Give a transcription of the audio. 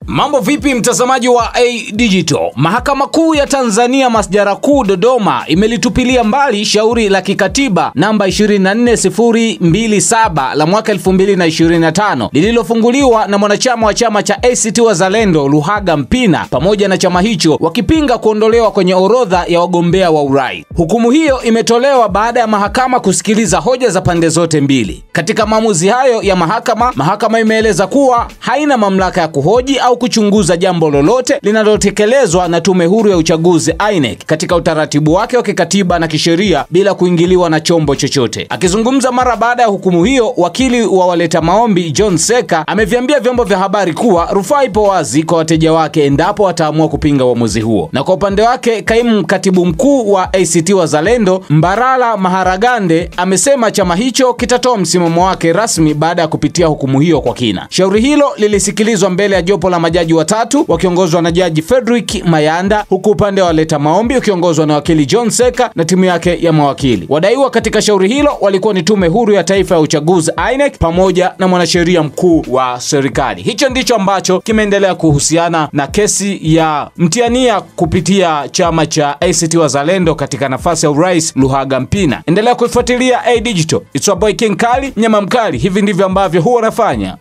Mambo vipi mtazamaji wa A Digital? Mahakama Kuu ya Tanzania Masjala Kuu Dodoma imelitupilia mbali shauri la kikatiba namba 24027 la mwaka 2025 lililofunguliwa na mwanachama wa chama cha ACT Wazalendo Luhaga Mpina pamoja na chama hicho wakipinga kuondolewa kwenye orodha ya wagombea wa urais. Hukumu hiyo imetolewa baada ya mahakama kusikiliza hoja za pande zote mbili. Katika maamuzi hayo ya mahakama imeeleza kuwa haina mamlaka ya kuhoji au kuchunguza jambo lolote linalotekelezwa na Tume Huru ya Uchaguzi INEC katika utaratibu wake wa kikatiba na kisheria bila kuingiliwa na chombo chochote. Akizungumza mara baada ya hukumu hiyo, wakili wa waleta maombi John Seka ameviambia vyombo vya habari kuwa rufaa ipo wazi kwa wateja wake endapo wataamua kupinga uamuzi huo. Na kwa upande wake, kaimu katibu mkuu wa ACT Wazalendo Mbarala Maharagande amesema chama hicho kitatoa msimamo wake rasmi baada ya kupitia hukumu hiyo kwa kina. Shauri hilo lilisikilizwa mbele ya jopo la majaji watatu wakiongozwa na Jaji Frederick Mayanda, huku upande wa waleta maombi ukiongozwa na wakili John Seka na timu yake ya mawakili. Wadaiwa katika shauri hilo walikuwa ni Tume Huru ya Taifa ya Uchaguzi INEC pamoja na mwanasheria mkuu wa serikali. Hicho ndicho ambacho kimeendelea kuhusiana na kesi ya mtiania kupitia chama cha ACT Wazalendo katika nafasi ya urais Luhaga Mpina. Endelea kuifuatilia A Digital. It's your boy King Kali, nyama mkali. Hivi ndivyo ambavyo huwa nafanya.